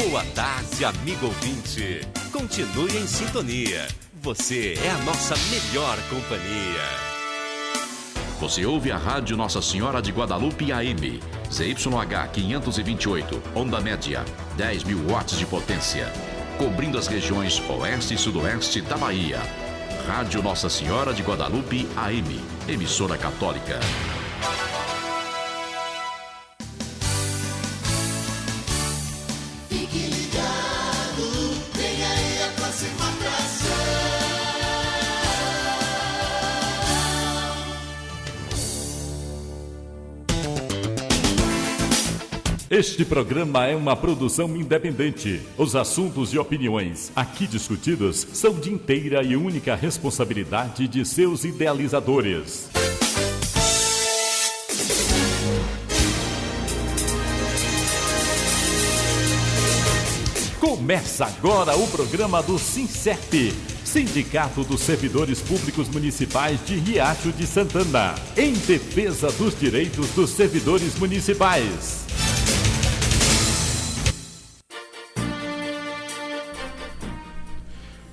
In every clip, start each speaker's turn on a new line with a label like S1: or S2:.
S1: Boa tarde, amigo ouvinte. Continue em sintonia. Você é a nossa melhor companhia.
S2: Você ouve a Rádio Nossa Senhora de Guadalupe AM, ZYH 528, onda média, 10.000 watts de potência, cobrindo as regiões oeste e sudoeste da Bahia. Rádio Nossa Senhora de Guadalupe AM, emissora católica.
S3: Fique ligado, vem aí a próxima atração.
S4: Este programa é uma produção independente. Os assuntos e opiniões aqui discutidos são de inteira e única responsabilidade de seus idealizadores. Começa agora o programa do SINSERP, Sindicato dos Servidores Públicos Municipais de Riacho de Santana, em defesa dos direitos dos servidores municipais.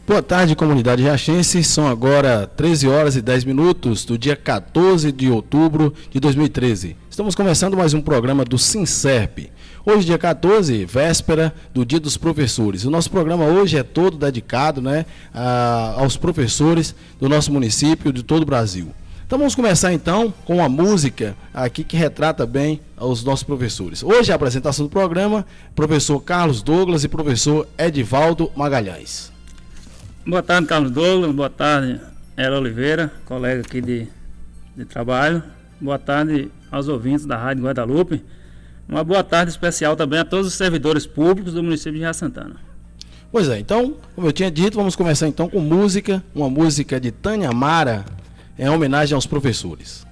S5: Boa tarde, comunidade riachense. São agora 13 horas e 10 minutos do dia 14 de outubro de 2013. Estamos começando mais um programa do SINSERP. Hoje, dia 14, véspera do Dia dos Professores. O nosso programa hoje é todo dedicado, aos professores do nosso município, de todo o Brasil. Então vamos começar então com uma música aqui que retrata bem os nossos professores. Hoje a apresentação do programa, professor Carlos Douglas e professor Edivaldo Magalhães.
S6: Boa tarde, Carlos Douglas. Boa tarde, Ela Oliveira, colega aqui de trabalho. Boa tarde aos ouvintes da Rádio Guadalupe. Uma boa tarde especial também a todos os servidores públicos do município de Riacho Santana.
S5: Pois é, então, como eu tinha dito, vamos começar então com música, uma música de Tânia Mara, em homenagem aos professores.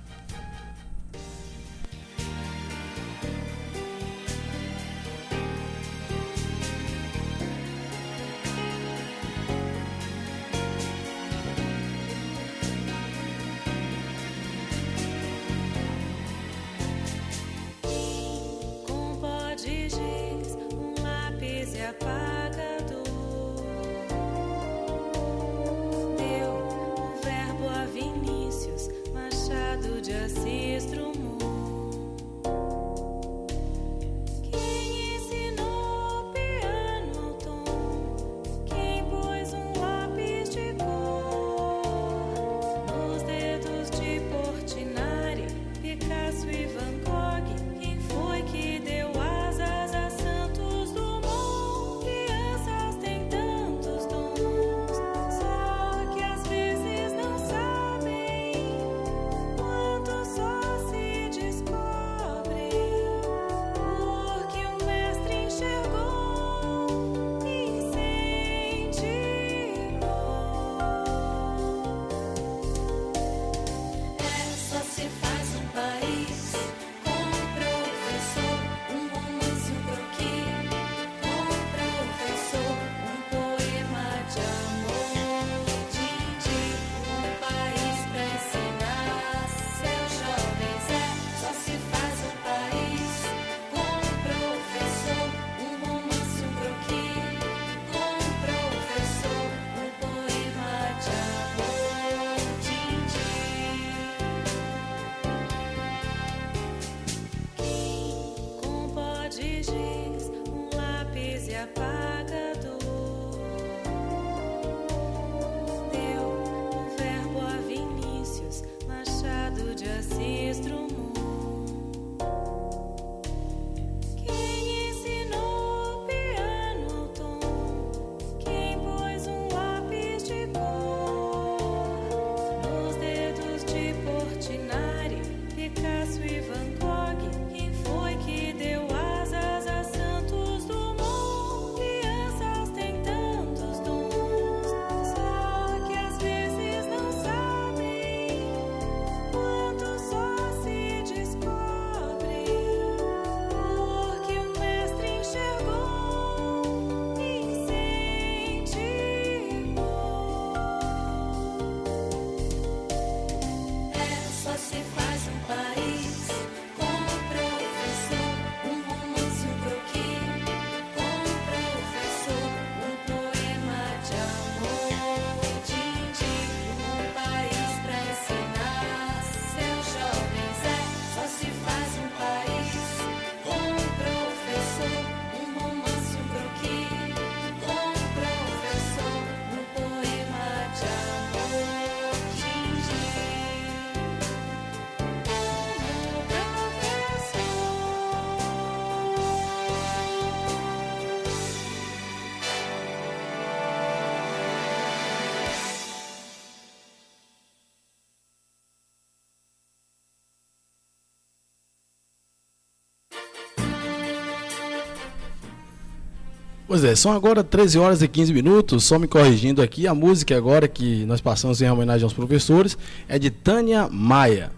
S7: Van Gogh, quem foi que deu asas a Santos Dumont?
S5: Pois é, são agora 13 horas e 15 minutos, só me corrigindo aqui, a música agora que nós passamos em homenagem aos professores é de Tânia Maia.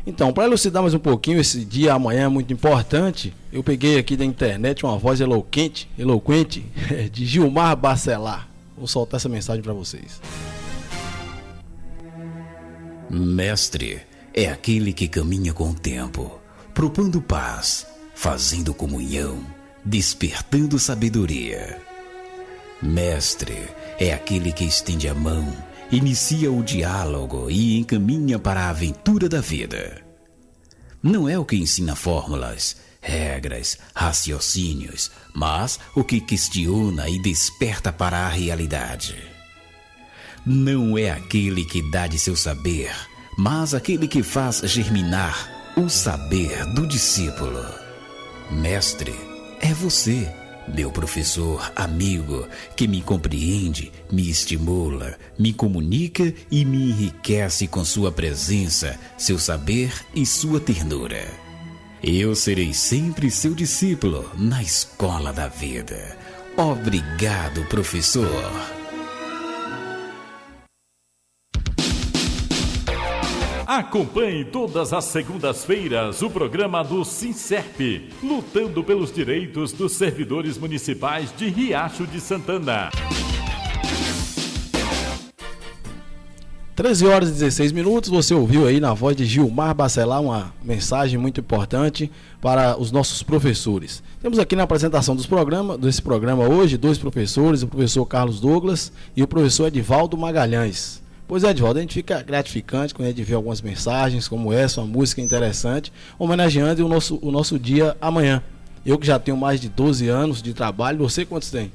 S5: Então, para elucidar mais um pouquinho, esse dia amanhã é muito importante, eu peguei aqui da internet uma voz eloquente de Gilmar Bacelar. Vou soltar essa mensagem para vocês.
S7: Mestre é aquele que caminha com o tempo, propondo paz, fazendo comunhão, despertando sabedoria. Mestre é aquele que estende a mão, inicia o diálogo e encaminha para a aventura da vida. Não é o que ensina fórmulas, regras, raciocínios, mas o que questiona e desperta para a realidade. Não é aquele que dá de seu saber, mas aquele que faz germinar o saber do discípulo. Mestre é você, meu professor amigo, que me compreende, me estimula, me comunica e me enriquece com sua presença, seu saber e sua ternura. Eu serei sempre seu discípulo na escola da vida. Obrigado, professor.
S4: Acompanhe todas as segundas-feiras o programa do SINSERP, lutando pelos direitos dos servidores municipais de Riacho de Santana.
S5: 13 horas e 16 minutos, você ouviu aí na voz de Gilmar Bacelar uma mensagem muito importante para os nossos professores. Temos aqui na apresentação desse programa hoje dois professores, o professor Carlos Douglas e o professor Edivaldo Magalhães. Pois é, Edivaldo, a gente fica gratificante quando a gente vê algumas mensagens como essa, uma música interessante, homenageando o nosso dia amanhã. Eu que já tenho mais de 12 anos de trabalho, você quantos tem?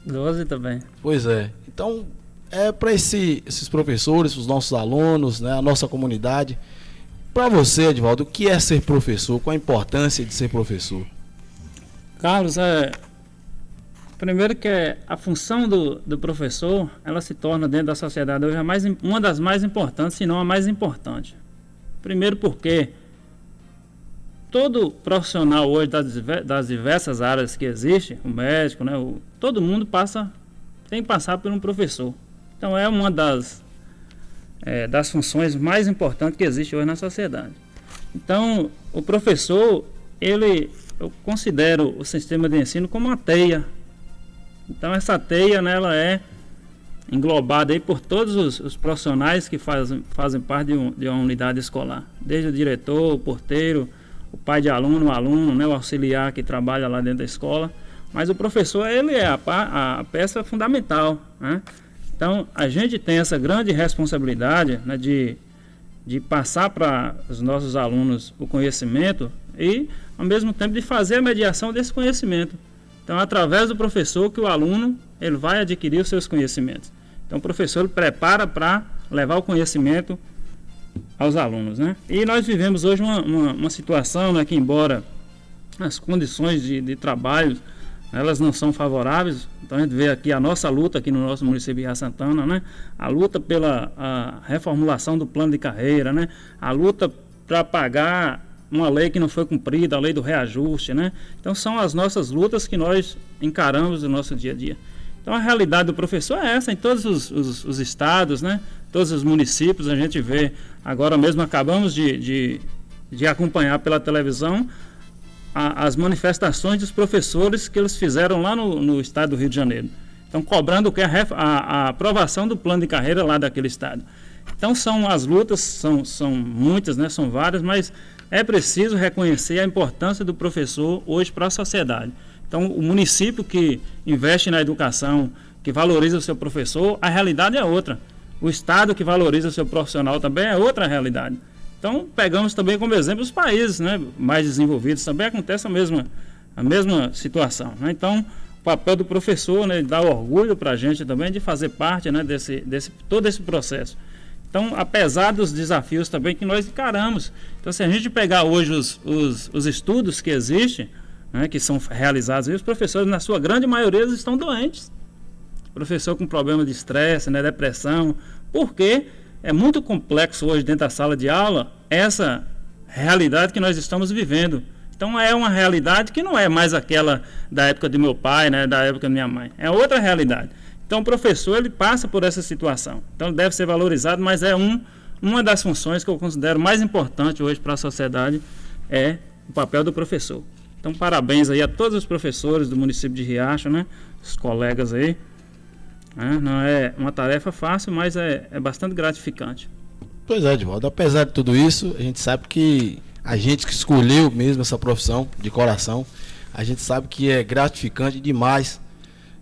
S6: 12 também.
S5: Pois é, então é para esses professores, os nossos alunos, né, a nossa comunidade. Para você, Edivaldo, o que é ser professor? Qual a importância de ser professor?
S6: Carlos, primeiro que a função do professor, ela se torna dentro da sociedade hoje uma das mais importantes, se não a mais importante. Primeiro porque todo profissional hoje das diversas áreas que existe, o médico, né, todo mundo tem que passar por um professor. Então é uma das funções mais importantes que existe hoje na sociedade. Então o professor, eu considero o sistema de ensino como uma teia. Então essa teia, né, ela é englobada aí por todos os profissionais que fazem parte de uma unidade escolar. Desde o diretor, o porteiro, o pai de aluno, o aluno, né, o auxiliar que trabalha lá dentro da escola. Mas o professor, ele é a peça fundamental, né? Então a gente tem essa grande responsabilidade, né, de passar para os nossos alunos o conhecimento e ao mesmo tempo de fazer a mediação desse conhecimento. Então, através do professor que o aluno ele vai adquirir os seus conhecimentos. Então, o professor ele prepara para levar o conhecimento aos alunos, né? E nós vivemos hoje uma situação, né, que embora as condições de trabalho elas não são favoráveis, então a gente vê aqui a nossa luta aqui no nosso município de Riacho Santana, né? A luta pela reformulação do plano de carreira, né? A luta para pagar uma lei que não foi cumprida, a lei do reajuste, né? Então são as nossas lutas que nós encaramos no nosso dia a dia. Então a realidade do professor é essa em todos os estados, né? Todos os municípios a gente vê, agora mesmo acabamos de acompanhar pela televisão as manifestações dos professores que eles fizeram lá no estado do Rio de Janeiro. Então cobrando a aprovação do plano de carreira lá daquele estado. Então são as lutas, são muitas, né? São várias, mas é preciso reconhecer a importância do professor hoje para a sociedade. Então, o município que investe na educação, que valoriza o seu professor, a realidade é outra. O estado que valoriza o seu profissional também é outra realidade. Então, pegamos também como exemplo os países, né, mais desenvolvidos, também acontece a mesma situação, né? Então, o papel do professor, né, dá orgulho para a gente também de fazer parte, né, todo esse processo. Então, apesar dos desafios também que nós encaramos. Então, se a gente pegar hoje os estudos que existem, né, que são realizados, os professores, na sua grande maioria, eles estão doentes. Professor com problema de estresse, né, depressão, porque é muito complexo hoje dentro da sala de aula essa realidade que nós estamos vivendo. Então, Então é uma realidade que não é mais aquela da época de meu pai, né, da época da minha mãe. É outra realidade. Então o professor, ele passa por essa situação. Então ele deve ser valorizado, mas é uma das funções que eu considero mais importante hoje para a sociedade, é o papel do professor. Então parabéns aí a todos os professores do município de Riacho, né, os colegas aí. Não é uma tarefa fácil, mas é bastante gratificante.
S5: Pois é, Edivaldo, apesar de tudo isso, a gente sabe que a gente que escolheu mesmo essa profissão de coração, a gente sabe que é gratificante demais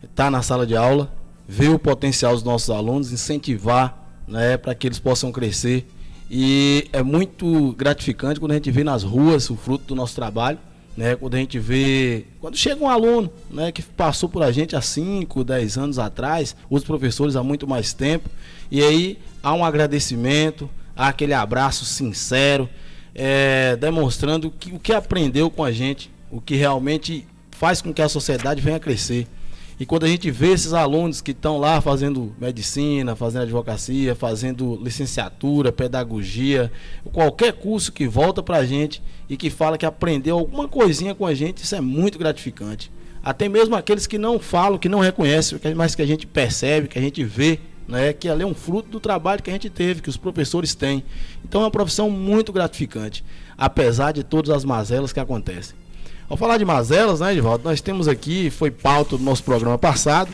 S5: estar na sala de aula, ver o potencial dos nossos alunos, incentivar, né, para que eles possam crescer. E é muito gratificante quando a gente vê nas ruas o fruto do nosso trabalho, né, quando a gente vê, quando chega um aluno, né, que passou por a gente há 5, 10 anos atrás, os professores há muito mais tempo, e aí há um agradecimento, há aquele abraço sincero, demonstrando o que aprendeu com a gente, o que realmente faz com que a sociedade venha a crescer. E quando a gente vê esses alunos que estão lá fazendo medicina, fazendo advocacia, fazendo licenciatura, pedagogia, qualquer curso que volta para a gente e que fala que aprendeu alguma coisinha com a gente, isso é muito gratificante. Até mesmo aqueles que não falam, que não reconhecem, mas que a gente percebe, que a gente vê, né, que ali é um fruto do trabalho que a gente teve, que os professores têm. Então é uma profissão muito gratificante, apesar de todas as mazelas que acontecem. Ao falar de mazelas, né, Edivaldo, nós temos aqui, foi pauta do nosso programa passado,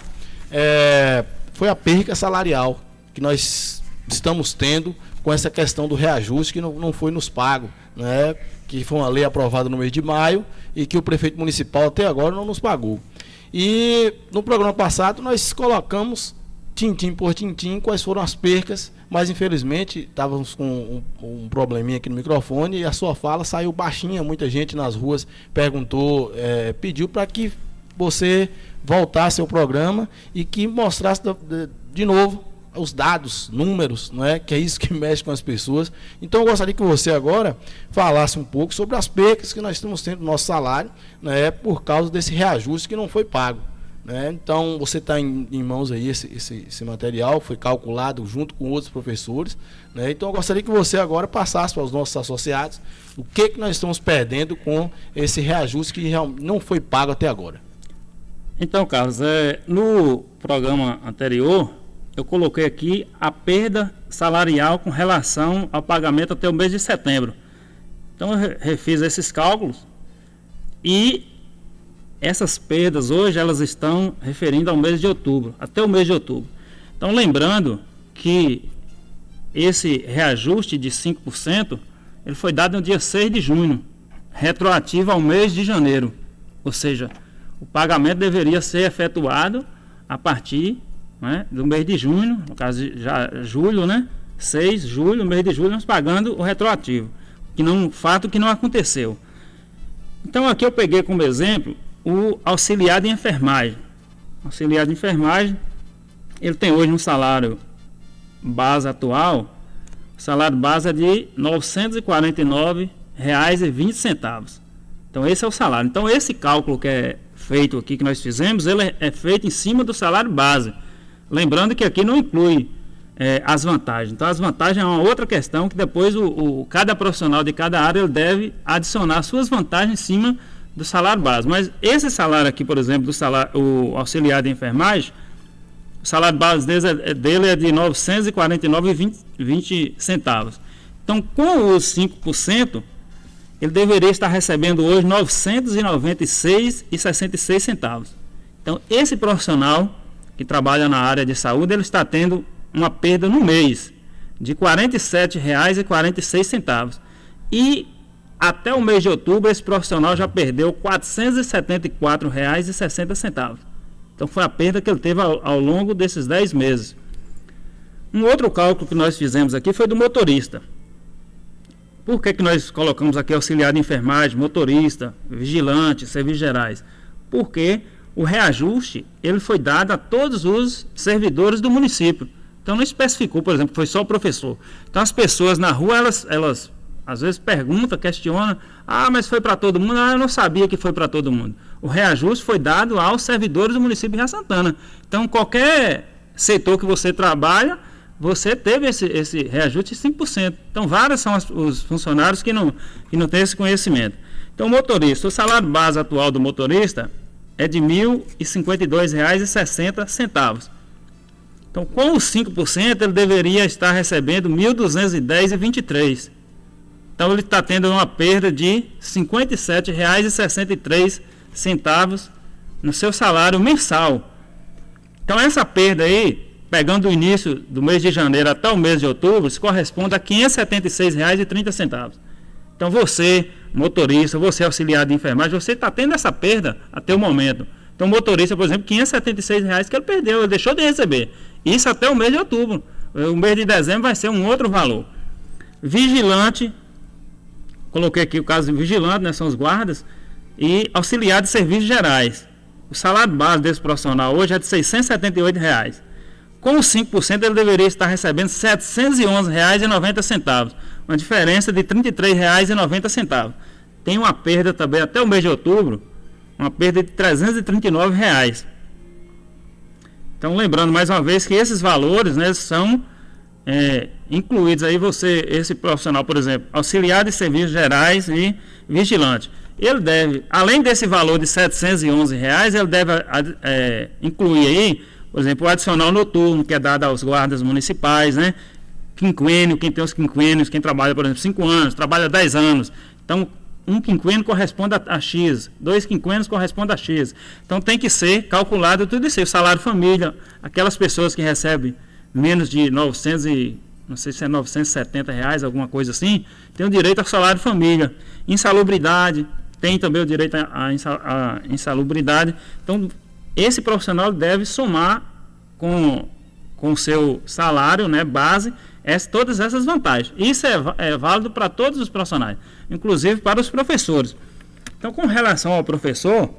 S5: foi a perca salarial que nós estamos tendo com essa questão do reajuste que não foi nos pago, né, que foi uma lei aprovada no mês de maio e que o prefeito municipal até agora não nos pagou. E no programa passado nós colocamos tintim por tintim quais foram as percas, mas infelizmente estávamos com um probleminha aqui no microfone e a sua fala saiu baixinha. Muita gente nas ruas perguntou, pediu para que você voltasse ao programa e que mostrasse de novo os dados, números, não é? Que é isso que mexe com as pessoas. Então eu gostaria que você agora falasse um pouco sobre as percas que nós estamos tendo no nosso salário, né, por causa desse reajuste que não foi pago. Então você está em mãos aí esse material, foi calculado junto com outros professores, né? Então eu gostaria que você agora passasse para os nossos associados o que nós estamos perdendo com esse reajuste que não foi pago até agora.
S6: Então, Carlos, no programa anterior eu coloquei aqui a perda salarial com relação ao pagamento até o mês de setembro. Então eu refiz esses cálculos e essas perdas hoje elas estão referindo ao mês de outubro, até o mês de outubro. Então lembrando que esse reajuste de 5%, ele foi dado no dia 6 de junho, retroativo ao mês de janeiro. Ou seja, o pagamento deveria ser efetuado a partir, né, do mês de junho, no caso já julho, né? 6 de julho, mês de julho, nós pagando o retroativo, fato que não aconteceu. Então aqui eu peguei como exemplo o auxiliar de enfermagem. O auxiliar de enfermagem, ele tem hoje um salário base atual, o salário base é de R$ 949,20. Então esse é o salário. Então esse cálculo que é feito aqui, que nós fizemos, ele é feito em cima do salário base. Lembrando que aqui não inclui as vantagens. Então as vantagens é uma outra questão que depois cada profissional de cada área ele deve adicionar suas vantagens em cima do salário base. Mas esse salário aqui, por exemplo, o auxiliar de enfermagem, o salário base dele é de R$ 949,20. Então, com os 5%, ele deveria estar recebendo hoje R$ 996,66. Então, esse profissional que trabalha na área de saúde, ele está tendo uma perda no mês de R$ 47,46. E até o mês de outubro, esse profissional já perdeu R$ 474,60. Então foi a perda que ele teve ao longo desses 10 meses. Um outro cálculo que nós fizemos aqui foi do motorista. Por que nós colocamos aqui auxiliar de enfermagem, motorista, vigilante, serviços gerais? Porque o reajuste ele foi dado a todos os servidores do município. Então não especificou, por exemplo, que foi só o professor. Então as pessoas na rua, elas às vezes pergunta, questiona, mas foi para todo mundo? Eu não sabia que foi para todo mundo. O reajuste foi dado aos servidores do município de Ria Santana. Então, qualquer setor que você trabalha, você teve esse reajuste de 5%. Então, vários são os funcionários que não têm esse conhecimento. Então, o motorista, o salário base atual do motorista é de R$ 1.052,60. Então, com os 5%, ele deveria estar recebendo R$ 1.210,23. Então, ele está tendo uma perda de R$ 57,63 no seu salário mensal. Então, essa perda aí, pegando o início do mês de janeiro até o mês de outubro, se corresponde a R$ 576,30. Então, você, motorista, você auxiliar de enfermagem, você está tendo essa perda até o momento. Então, o motorista, por exemplo, R$ 576 que ele perdeu, ele deixou de receber. Isso até o mês de outubro. O mês de dezembro vai ser um outro valor. Vigilante, coloquei aqui o caso de vigilante, né, são os guardas, e auxiliar de serviços gerais. O salário base desse profissional hoje é de R$ 678. Com os 5%, ele deveria estar recebendo R$ 711,90. Uma diferença de R$ 33,90. Tem uma perda também até o mês de outubro, uma perda de R$ 339. Então, lembrando mais uma vez que esses valores, né, são incluídos aí esse profissional, por exemplo, auxiliar de serviços gerais e vigilante. Ele deve, além desse valor de R$ 711, ele deve incluir aí, por exemplo, o adicional noturno, que é dado aos guardas municipais, né? Quinquênio, quem tem os quinquênios, quem trabalha, por exemplo, 5 anos, trabalha 10 anos. Então, um quinquênio corresponde a X, 2 quinquênios correspondem a X. Então, tem que ser calculado tudo isso aí. O salário família, aquelas pessoas que recebem menos de 900 e, não sei se é 970 reais, alguma coisa assim, tem o direito ao salário família. Insalubridade, tem também o direito à insalubridade. Então, esse profissional deve somar com o seu salário, né, base, todas essas vantagens. Isso é válido para todos os profissionais, inclusive para os professores. Então, com relação ao professor,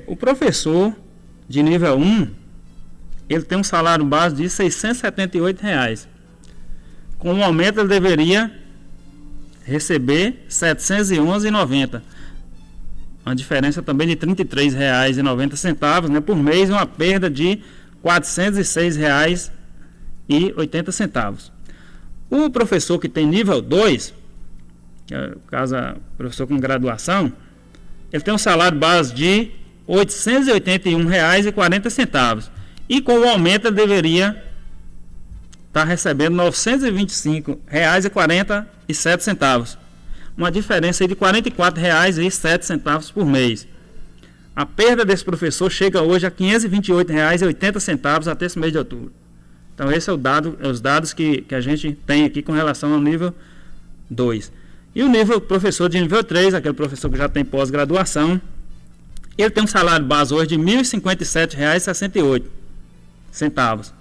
S6: o professor de nível 1, ele tem um salário base de R$ 678. Com o aumento, ele deveria receber R$ 711,90. Uma diferença também de R$ 33,90, né, por mês, uma perda de R$ 406,80. O professor que tem nível 2, no caso, professor com graduação, ele tem um salário base de R$ 881,40. E com o aumento ele deveria estar recebendo R$ 925,47. Uma diferença aí de R$ 44,07 por mês. A perda desse professor chega hoje a R$ 528,80 até esse mês de outubro. Então, esse é os dados que a gente tem aqui com relação ao nível 2. E o nível professor de nível 3, aquele professor que já tem pós-graduação, ele tem um salário base hoje de R$ 1.057,68.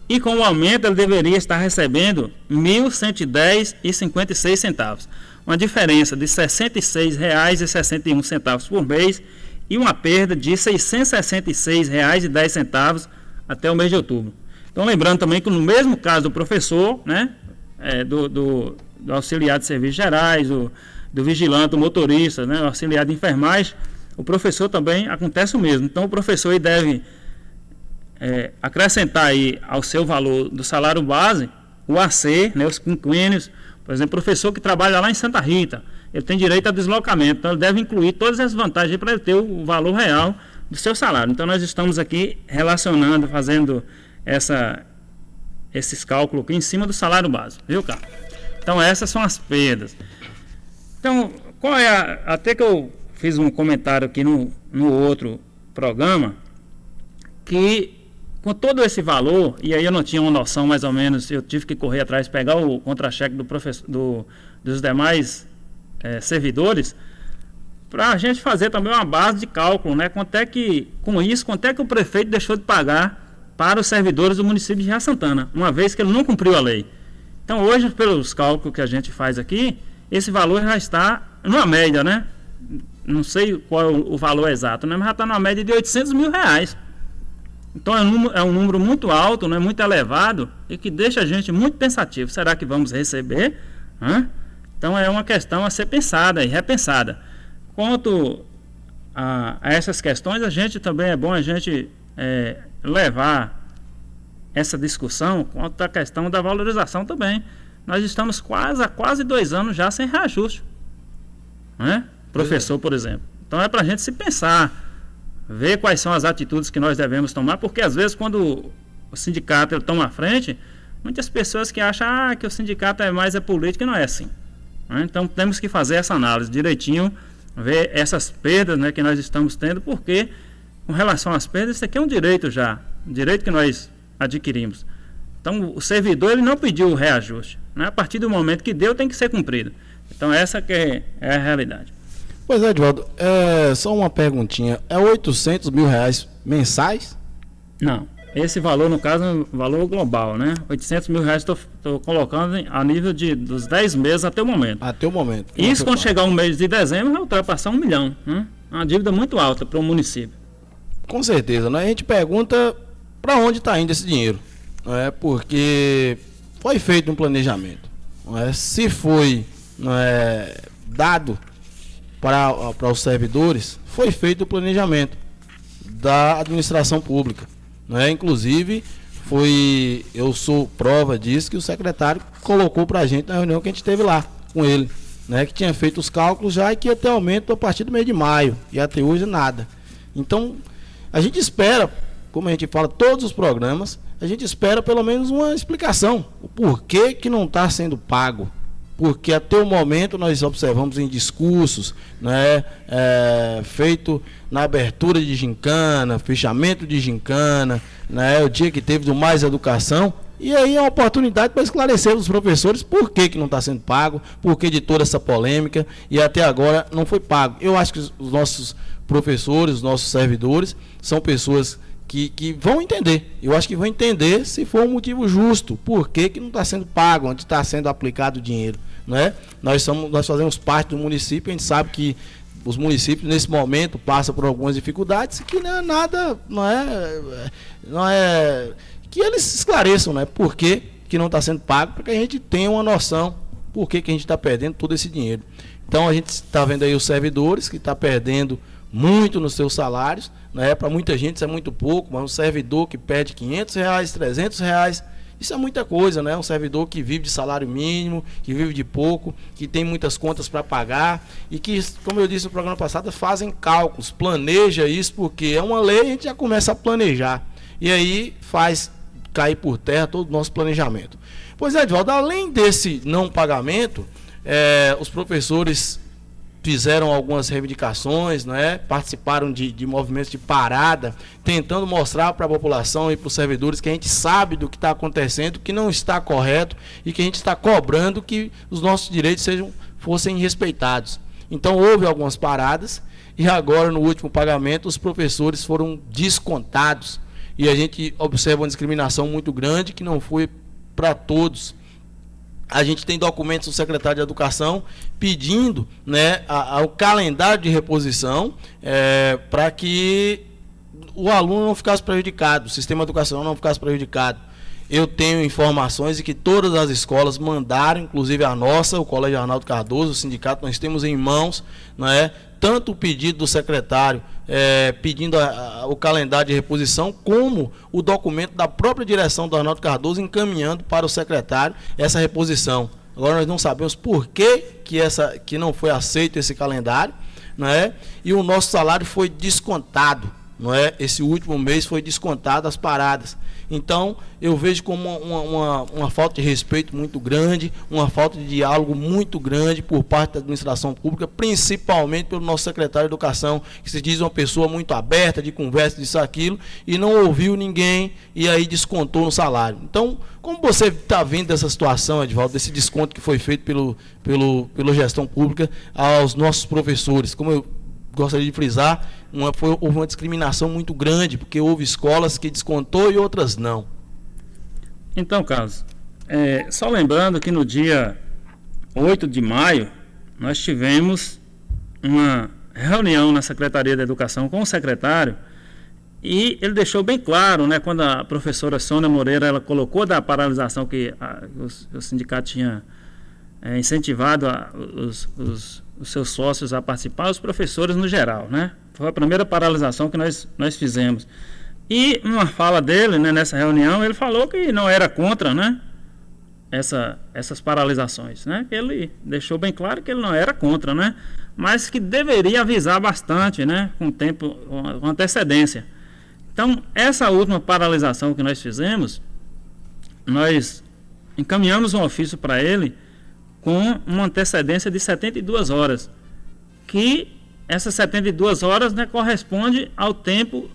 S6: E com o aumento ele deveria estar recebendo R$ 1.110,56. Uma diferença de R$ 66,61 por mês e uma perda de R$ 666,10 até o mês de outubro. Então, lembrando também que no mesmo caso do professor, né, do auxiliar de serviços gerais, do vigilante, do motorista, né, o auxiliar de enfermagem, o professor também acontece o mesmo. Então, o professor aí deve acrescentar aí ao seu valor do salário base o AC, né, os quinquênios. Por exemplo, professor que trabalha lá em Santa Rita, ele tem direito a deslocamento, então ele deve incluir todas as vantagens para ele ter o valor real do seu salário. Então, nós estamos aqui relacionando, fazendo esses cálculos aqui em cima do salário base, viu, cara? Então, essas são as perdas. Então, até que eu fiz um comentário aqui no outro programa, que com todo esse valor, e aí eu não tinha uma noção mais ou menos, eu tive que correr atrás, pegar o contra-cheque dos demais servidores, para a gente fazer também uma base de cálculo, né? Quanto é que o prefeito deixou de pagar para os servidores do município de Jará Santana, uma vez que ele não cumpriu a lei. Então, hoje, pelos cálculos que a gente faz aqui, esse valor já está numa média, né? Não sei qual é o valor exato, né? Mas já está numa média de R$800 mil. Então, é um número muito alto, né? Muito elevado, e que deixa a gente muito pensativo. Será que vamos receber? Então, é uma questão a ser pensada e repensada. Quanto a essas questões, a gente também é bom a gente levar essa discussão quanto à questão da valorização também. Nós estamos há quase 2 anos já sem reajuste. né? Professor, por exemplo. Então é para a gente se pensar, ver quais são as atitudes que nós devemos tomar, porque às vezes quando o sindicato ele toma a frente, muitas pessoas que acham que o sindicato é mais política, e não é assim, né? Então temos que fazer essa análise direitinho, ver essas perdas, né, que nós estamos tendo, porque com relação às perdas, isso aqui é um direito já, um direito que nós adquirimos. Então o servidor ele não pediu o reajuste, né? A partir do momento que deu tem que ser cumprido. Então essa que é a realidade.
S5: Pois é, Edvaldo, só uma perguntinha, é 800 mil reais mensais?
S6: Não, esse valor no caso é um valor global, né? 800 mil reais estou colocando a nível dos 10 meses até o momento.
S5: Até o momento.
S6: Isso quando chegar o mês de dezembro vai ultrapassar 1 milhão, né? Uma dívida muito alta para o município.
S5: Com certeza, né? A gente pergunta para onde está indo esse dinheiro, não é? Porque foi feito um planejamento, não é? Se foi, não é, dado para os servidores, foi feito o planejamento da administração pública, não é? Inclusive eu sou prova disso, que o secretário colocou para a gente na reunião que a gente teve lá com ele, né? Que tinha feito os cálculos já e que ia ter aumento a partir do mês de maio, e até hoje nada. Então a gente espera, como a gente fala todos os programas, a gente espera pelo menos uma explicação, o porquê que não está sendo pago. Porque até o momento nós observamos em discursos, né, feito na abertura de gincana, fechamento de gincana, né, o dia que teve do Mais Educação, e aí é uma oportunidade para esclarecer os professores por que não está sendo pago, por que de toda essa polêmica, e até agora não foi pago. Eu acho que os nossos professores, os nossos servidores, são pessoas que vão entender. Eu acho que vão entender se for um motivo justo, por que não está sendo pago, onde está sendo aplicado o dinheiro, né? Nós fazemos parte do município, a gente sabe que os municípios nesse momento passam por algumas dificuldades, que não é nada, não é que eles esclareçam, né? Por que não está sendo pago, para que a gente tenha uma noção por que a gente está perdendo todo esse dinheiro. Então a gente está vendo aí os servidores que estão perdendo muito nos seus salários, né? Para muita gente isso é muito pouco, mas um servidor que perde R$500, R$300, isso é muita coisa, né? Um servidor que vive de salário mínimo, que vive de pouco, que tem muitas contas para pagar e que, como eu disse no programa passado, fazem cálculos, planeja isso, porque é uma lei, a gente já começa a planejar e aí faz cair por terra todo o nosso planejamento. Pois é, Edvaldo, além desse não pagamento, os professores fizeram algumas reivindicações, né? Participaram de movimentos de parada, tentando mostrar para a população e para os servidores que a gente sabe do que está acontecendo, que não está correto e que a gente está cobrando que os nossos direitos fossem respeitados. Então houve algumas paradas e agora no último pagamento os professores foram descontados e a gente observa uma discriminação muito grande que não foi para todos. A gente tem documentos do secretário de Educação pedindo, né, o calendário de reposição para que o aluno não ficasse prejudicado, o sistema educacional não ficasse prejudicado. Eu tenho informações de que todas as escolas mandaram, inclusive a nossa, o Colégio Arnaldo Cardoso, o sindicato, nós temos em mãos, né, tanto o pedido do secretário pedindo o calendário de reposição, como o documento da própria direção do Arnaldo Cardoso encaminhando para o secretário essa reposição. Agora nós não sabemos por que não foi aceito esse calendário, né? E o nosso salário foi descontado, não é? Esse último mês foi descontado as paradas. Então eu vejo como uma falta de respeito muito grande, uma falta de diálogo muito grande por parte da administração pública, principalmente pelo nosso secretário de Educação, que se diz uma pessoa muito aberta, de conversa, disso, aquilo, e não ouviu ninguém e aí descontou no salário. Então, como você está vendo essa situação, Edvaldo, desse desconto que foi feito pela gestão pública aos nossos professores? Como eu gostaria de frisar, houve uma discriminação muito grande, porque houve escolas que descontou e outras não.
S6: Então, Carlos, só lembrando que no dia 8 de maio, nós tivemos uma reunião na Secretaria da Educação com o secretário, e ele deixou bem claro, né, quando a professora Sônia Moreira ela colocou da paralisação que o sindicato tinha incentivado os seus sócios a participar, os professores no geral, né? Foi a primeira paralisação que nós fizemos. E uma fala dele, né, nessa reunião, ele falou que não era contra, né, essas paralisações, né? Ele deixou bem claro que ele não era contra, né? mas que deveria avisar bastante, né, com tempo, com antecedência. Então, essa última paralisação que nós fizemos, nós encaminhamos um ofício para ele com uma antecedência de 72 horas, que essas 72 horas, né, corresponde ao tempo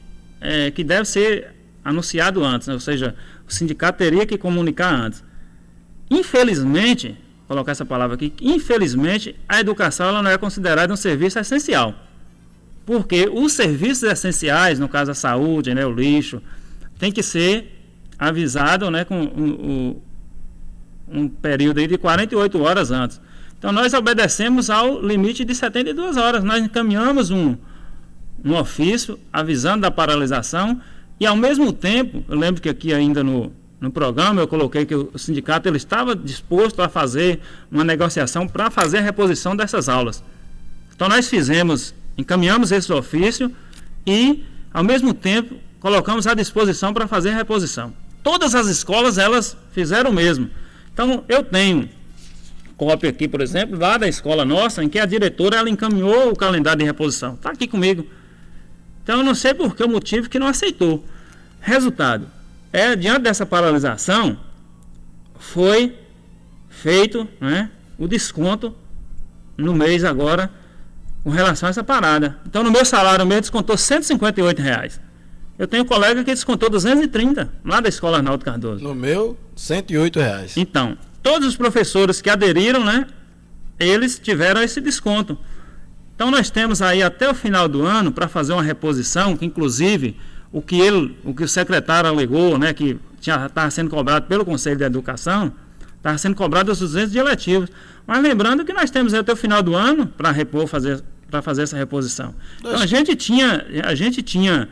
S6: que deve ser anunciado antes, né? Ou seja, o sindicato teria que comunicar antes. Infelizmente, vou colocar essa palavra aqui, infelizmente a educação ela não é considerada um serviço essencial, porque os serviços essenciais, no caso a saúde, né, o lixo, tem que ser avisado, né, com um período aí de 48 horas antes. Então nós obedecemos ao limite de 72 horas. Nós encaminhamos um ofício avisando da paralisação e ao mesmo tempo, eu lembro que aqui ainda no programa eu coloquei que o sindicato ele estava disposto a fazer uma negociação para fazer a reposição dessas aulas. Então nós encaminhamos esse ofício e ao mesmo tempo colocamos à disposição para fazer a reposição. Todas as escolas elas fizeram o mesmo. Então eu tenho cópia aqui, por exemplo, lá da escola nossa, em que a diretora ela encaminhou o calendário de reposição. Está aqui comigo. Então eu não sei por que o motivo que não aceitou. Resultado, diante dessa paralisação, foi feito, né, o desconto no mês agora com relação a essa parada. Então no meu salário mesmo descontou R$158. Eu tenho um colega que descontou 230 lá da Escola Arnaldo Cardoso.
S5: No meu, R$108.
S6: Então, todos os professores que aderiram, né, eles tiveram esse desconto. Então nós temos aí até o final do ano para fazer uma reposição, que inclusive o que o secretário alegou, né, que estava sendo cobrado pelo Conselho de Educação, estava sendo cobrado os 200 de eletivos. Mas lembrando que nós temos até o final do ano para fazer essa reposição. Então a gente tinha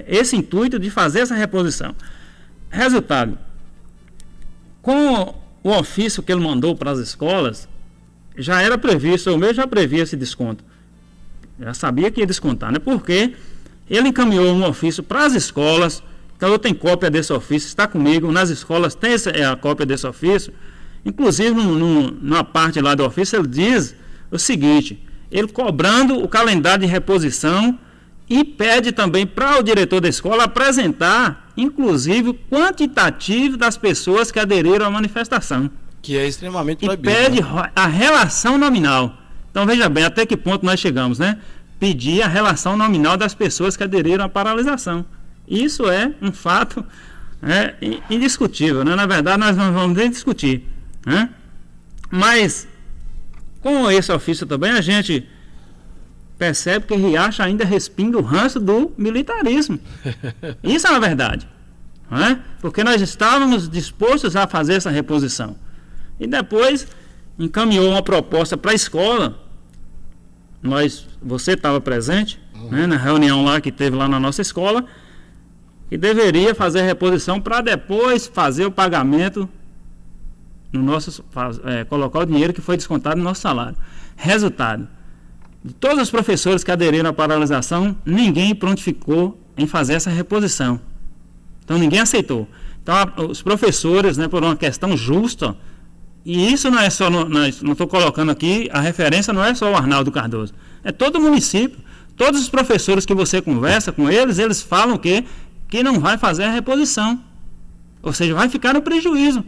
S6: esse intuito de fazer essa reposição. Resultado, com o ofício que ele mandou para as escolas, já era previsto, eu mesmo já previa esse desconto. Já sabia que ia descontar, né? Porque ele encaminhou um ofício para as escolas, então eu tenho cópia desse ofício, está comigo, nas escolas tem a cópia desse ofício. Inclusive, numa parte lá do ofício, ele diz o seguinte, ele cobrando o calendário de reposição e pede também para o diretor da escola apresentar, inclusive, o quantitativo das pessoas que aderiram à manifestação.
S5: Que é extremamente proibido.
S6: E pede,
S5: né,
S6: a relação nominal. Então, veja bem, até que ponto nós chegamos, né? Pedir a relação nominal das pessoas que aderiram à paralisação. Isso é um fato indiscutível, né? Na verdade, nós não vamos nem discutir, né? Mas, com esse ofício também, a gente percebe que Riacho ainda respinga o ranço do militarismo. Isso é uma verdade, né? Porque nós estávamos dispostos a fazer essa reposição. E depois encaminhou uma proposta para a escola. Você estava presente, né, na reunião lá que teve lá na nossa escola, que deveria fazer a reposição para depois fazer o pagamento no nosso, colocar o dinheiro que foi descontado no nosso salário. Resultado, de todos os professores que aderiram à paralisação, ninguém prontificou em fazer essa reposição. Então ninguém aceitou. Então os professores, né, por uma questão justa, e isso não é só, não estou colocando aqui, a referência não é só o Arnaldo Cardoso, é todo o município. Todos os professores que você conversa com eles falam que não vai fazer a reposição. Ou seja, vai ficar no prejuízo.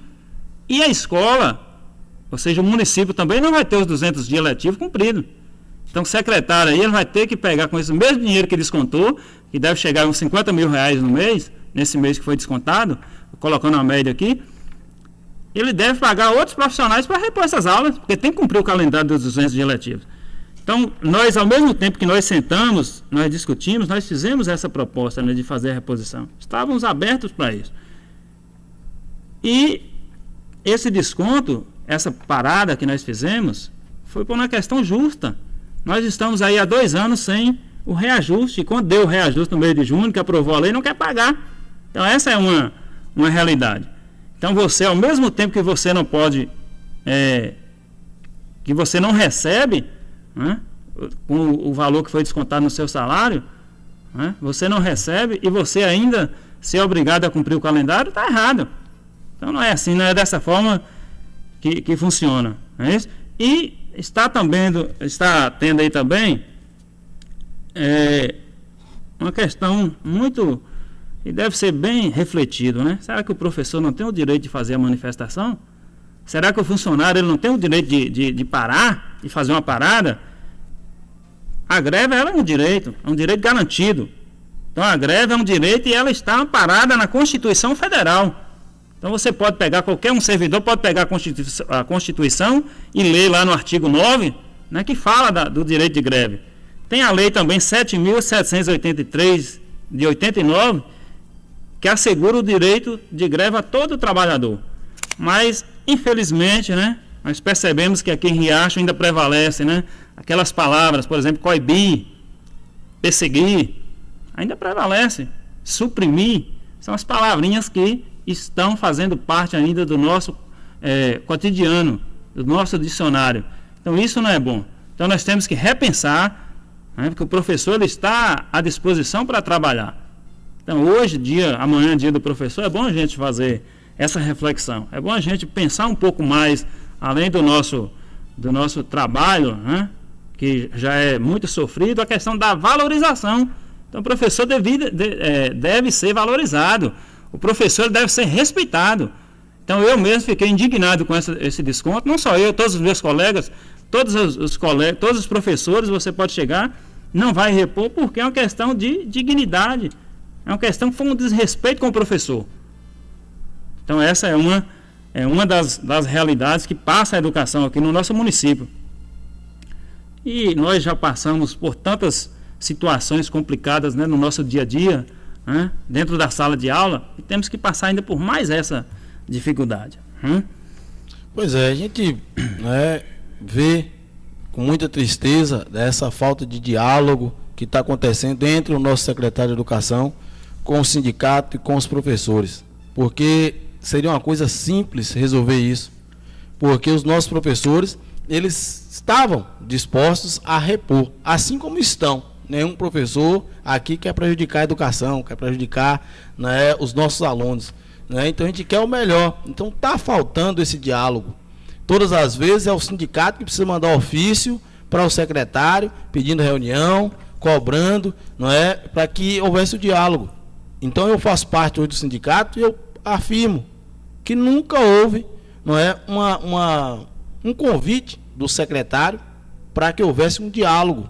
S6: E a escola, ou seja, o município também não vai ter os 200 dias letivos cumpridos. Então o secretário aí ele vai ter que pegar com esse mesmo dinheiro que descontou, que deve chegar a uns R$50 mil no mês, nesse mês que foi descontado, colocando uma média aqui, ele deve pagar outros profissionais para repor essas aulas, porque tem que cumprir o calendário dos 200 dias letivos. Então, nós, ao mesmo tempo que nós sentamos, nós discutimos, nós fizemos essa proposta, né, de fazer a reposição. Estávamos abertos para isso. E esse desconto, essa parada que nós fizemos, foi por uma questão justa. Nós estamos aí há 2 anos sem o reajuste, e quando deu o reajuste no mês de junho, que aprovou a lei, não quer pagar. Então, essa é uma realidade. Então você, ao mesmo tempo que você não pode, que você não recebe, né, com o valor que foi descontado no seu salário, né, você não recebe e você ainda ser obrigado a cumprir o calendário, está errado. Então não é assim, não é dessa forma que funciona. Não é isso? E está tendo aí também uma questão muito, e deve ser bem refletido, né? Será que o professor não tem o direito de fazer a manifestação? Será que o funcionário ele não tem o direito de parar, de fazer uma parada? A greve ela é um direito garantido. Então a greve é um direito e ela está amparada na Constituição Federal. Então você pode pegar, qualquer um servidor pode pegar a Constituição e ler lá no artigo 9, né, que fala do direito de greve. Tem a lei também 7.783 de 89, que assegura o direito de greve a todo trabalhador. Mas, infelizmente, né, nós percebemos que aqui em Riacho ainda prevalece, né, aquelas palavras, por exemplo, coibir, perseguir, ainda prevalece, suprimir, são as palavrinhas que estão fazendo parte ainda do nosso cotidiano, do nosso dicionário. Então isso não é bom. Então nós temos que repensar, né, porque o professor ele está à disposição para trabalhar. Então hoje, amanhã, dia do professor, é bom a gente fazer essa reflexão. É bom a gente pensar um pouco mais, além do nosso trabalho, né, que já é muito sofrido, a questão da valorização. Então o professor deve ser valorizado. O professor deve ser respeitado. Então eu mesmo fiquei indignado com esse desconto. Não só eu, todos os meus colegas, todos os professores, você pode chegar, não vai repor, porque é uma questão de dignidade. É uma questão que foi um desrespeito com o professor. Então essa é uma das realidades que passa a educação aqui no nosso município. E nós já passamos por tantas situações complicadas, né, no nosso dia a dia, né, dentro da sala de aula, e temos que passar ainda por mais essa dificuldade.
S5: Pois é, a gente, né, vê com muita tristeza dessa falta de diálogo que está acontecendo entre o nosso secretário de Educação com o sindicato e com os professores, porque seria uma coisa simples resolver isso, porque os nossos professores, eles estavam dispostos a repor, assim como estão. Nenhum professor aqui quer prejudicar a educação, quer prejudicar, né, os nossos alunos, né? Então a gente quer o melhor. Então está faltando esse diálogo. Todas as vezes é o sindicato que precisa mandar ofício para o secretário, pedindo reunião, cobrando, não é, para que houvesse o diálogo. Então eu faço parte hoje do sindicato e eu afirmo que nunca houve, não é, um convite do secretário para que houvesse um diálogo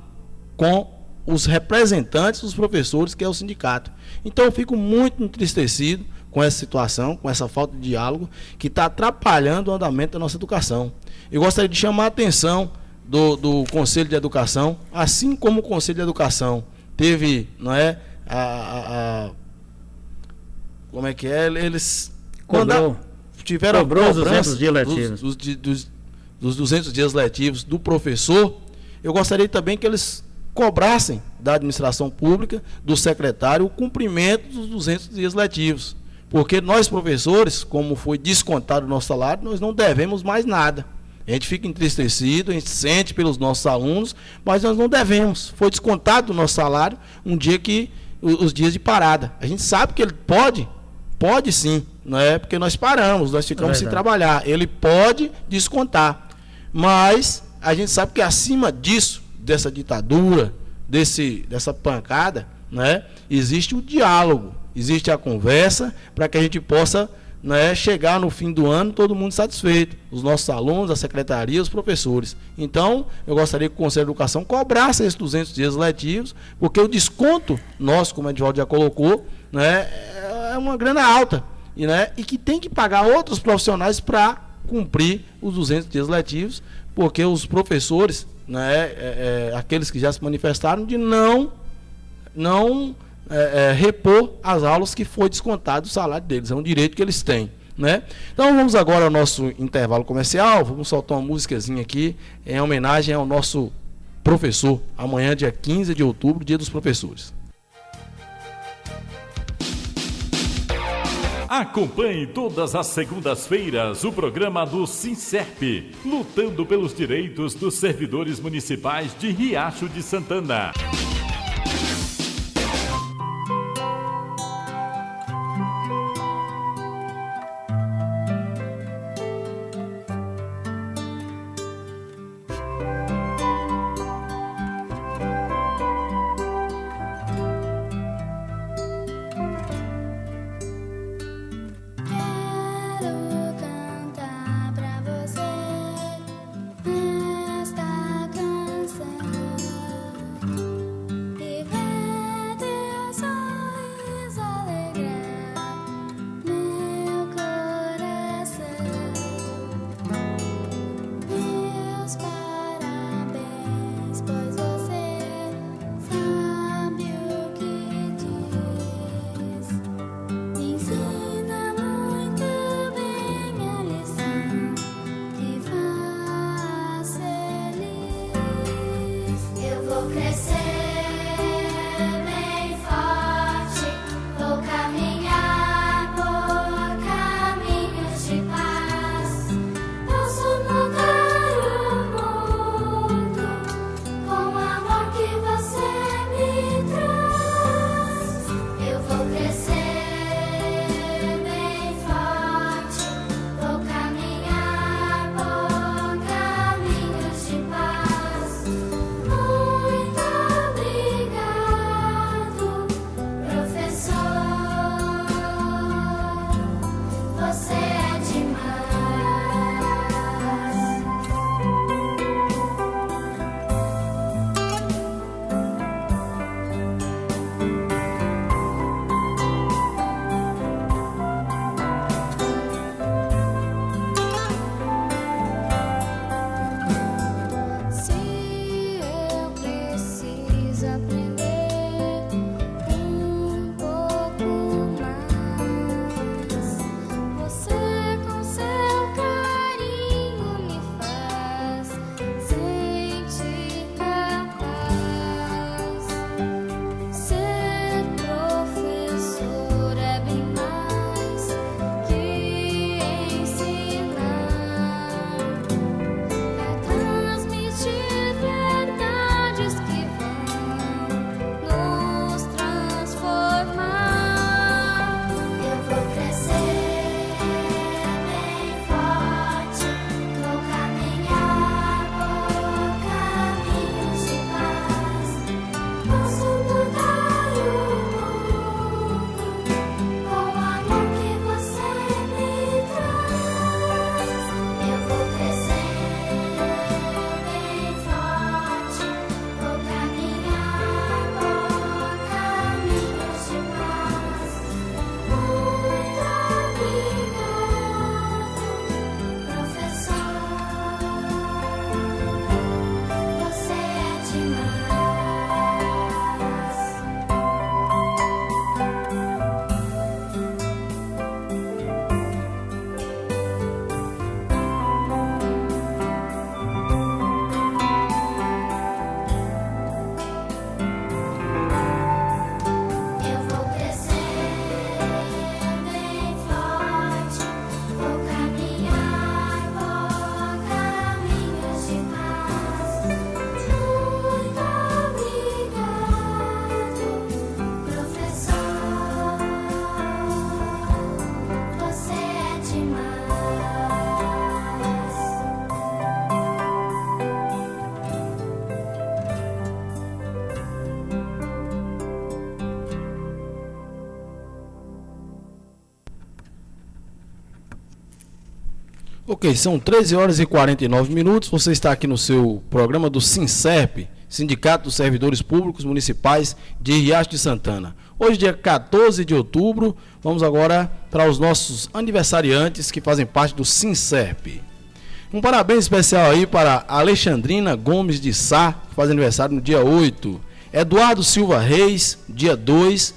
S5: com os representantes dos professores, que é o sindicato. Então eu fico muito entristecido com essa situação, com essa falta de diálogo, que está atrapalhando o andamento da nossa educação. Eu gostaria de chamar a atenção do Conselho de Educação, assim como o Conselho de Educação teve, não é, como é que é, eles tiveram
S6: cobrou os 200 dias letivos.
S5: Dos 200 dias letivos do professor. Eu gostaria também que eles cobrassem da administração pública, do secretário, o cumprimento dos 200 dias letivos. Porque nós, professores, como foi descontado o nosso salário, nós não devemos mais nada. A gente fica entristecido, a gente sente pelos nossos alunos, mas nós não devemos. Foi descontado o nosso salário um dia que, os dias de parada. A gente sabe que ele pode sim, não é porque nós paramos, nós ficamos sem trabalhar. Ele pode descontar, mas a gente sabe que acima disso, dessa ditadura, dessa pancada, né, existe o diálogo, existe a conversa para que a gente possa, né, chegar no fim do ano todo mundo satisfeito, os nossos alunos, a secretaria, os professores. Então eu gostaria que o Conselho de Educação cobrasse esses 200 dias letivos, porque o desconto nosso, como a Edivaldo já colocou, né, é uma grana alta, e que tem que pagar outros profissionais para cumprir os 200 dias letivos, porque os professores, né, aqueles que já se manifestaram, de não repor as aulas que foi descontado o salário deles, é um direito que eles têm, né? Então vamos agora ao nosso intervalo comercial, vamos soltar uma musicazinha aqui em homenagem ao nosso professor, amanhã dia 15 de outubro, dia dos professores.
S4: Acompanhe todas as segundas-feiras o programa do Sincerp, lutando pelos direitos dos servidores municipais de Riacho de Santana.
S5: Ok, são 13 horas e 49 minutos. Você está aqui no seu programa do SINSERP, Sindicato dos Servidores Públicos Municipais de Riacho de Santana. Hoje, dia 14 de outubro, vamos agora para os nossos aniversariantes que fazem parte do SINSERP. Um parabéns especial aí para Alexandrina Gomes de Sá, que faz aniversário no dia 8. Eduardo Silva Reis, dia 2.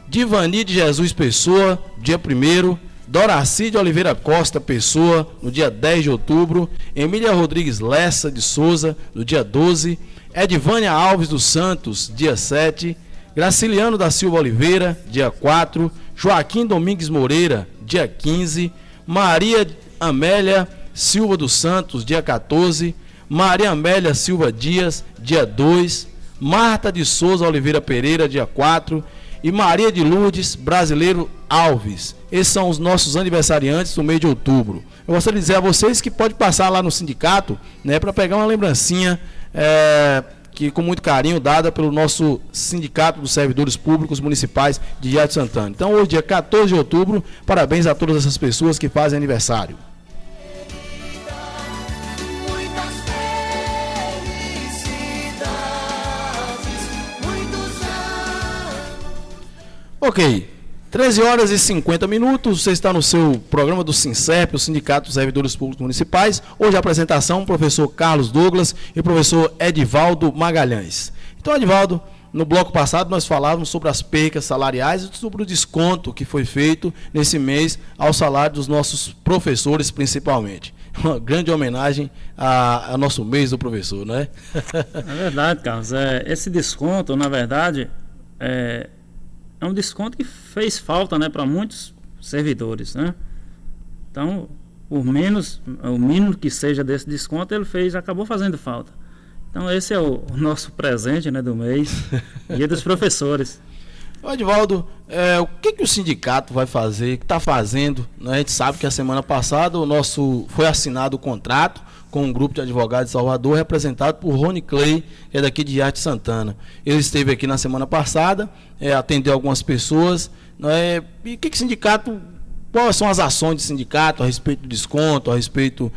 S5: Divani de Jesus Pessoa, dia 1º. Doraci de Oliveira Costa Pessoa, no dia 10 de outubro. Emília Rodrigues Lessa de Souza, no dia 12. Edvânia Alves dos Santos, dia 7. Graciliano da Silva Oliveira, dia 4. Joaquim Domingues Moreira, dia 15. Maria Amélia Silva dos Santos, dia 14. Maria Amélia Silva Dias, dia 2. Marta de Souza Oliveira Pereira, dia 4. E Maria de Lourdes Brasileiro Alves. Esses são os nossos aniversariantes do mês de outubro. Eu gostaria de dizer a vocês que pode passar lá no sindicato, né, para pegar uma lembrancinha que com muito carinho dada pelo nosso Sindicato dos Servidores Públicos Municipais de Riacho de Santana. Então hoje, dia 14 de outubro, parabéns a todas essas pessoas que fazem aniversário. Ok, 13 horas e 50 minutos, você está no seu programa do SINSERP, o Sindicato dos Servidores Públicos Municipais. Hoje a apresentação, professor Carlos Douglas e o professor Edivaldo Magalhães. Então, Edivaldo, no bloco passado nós falávamos sobre as percas salariais e sobre o desconto que foi feito nesse mês ao salário dos nossos professores, principalmente. Uma grande homenagem ao nosso mês do professor, não é?
S6: É verdade, Carlos. Esse desconto, na verdade, é um desconto que fez falta, né, para muitos servidores, né? Então, o mínimo que seja desse desconto, acabou fazendo falta. Então, esse é o nosso presente, né, do mês, Dia dos Professores.
S5: Edivaldo, o que o sindicato vai fazer, que está fazendo? A gente sabe que a semana passada foi assinado o contrato com um grupo de advogados de Salvador, representado por Rony Clay, que é daqui de Riacho de Santana. Ele esteve aqui na semana passada, atendeu algumas pessoas. E que sindicato, quais são as ações do sindicato a respeito do desconto, a respeito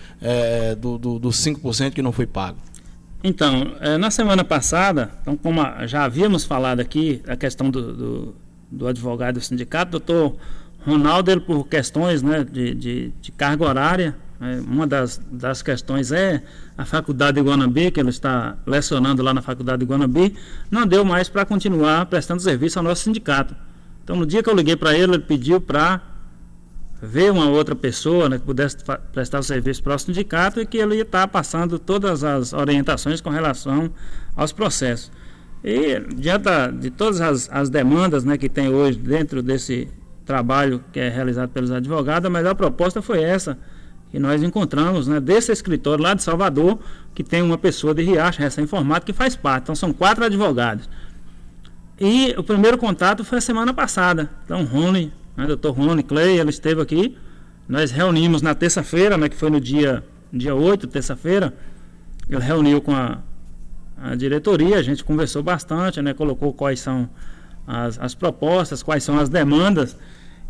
S5: dos 5% que não foi pago?
S6: Então, na semana passada, então, como já havíamos falado aqui, a questão do advogado do sindicato, doutor Ronaldo, ele, por questões, né, de carga horária, uma das questões é a Faculdade de Guanambi, que ele está lecionando lá na Faculdade de Guanambi, não deu mais para continuar prestando serviço ao nosso sindicato. Então, no dia que eu liguei para ele pediu para ver uma outra pessoa, né, que pudesse prestar o serviço para o sindicato e que ele ia estar passando todas as orientações com relação aos processos. E diante de todas as demandas, né, que tem hoje dentro desse trabalho que é realizado pelos advogados, a melhor proposta foi essa que nós encontramos, né, desse escritório lá de Salvador, que tem uma pessoa de Riacho, recém-formado, que faz parte. Então são 4 advogados. E o primeiro contato foi a semana passada. Então Rony, né, Dr. Rony Clay, ele esteve aqui. Nós reunimos na terça-feira, né, que foi no dia 8, terça-feira. Ele reuniu com a diretoria, a gente conversou bastante, né, colocou quais são as propostas, quais são as demandas.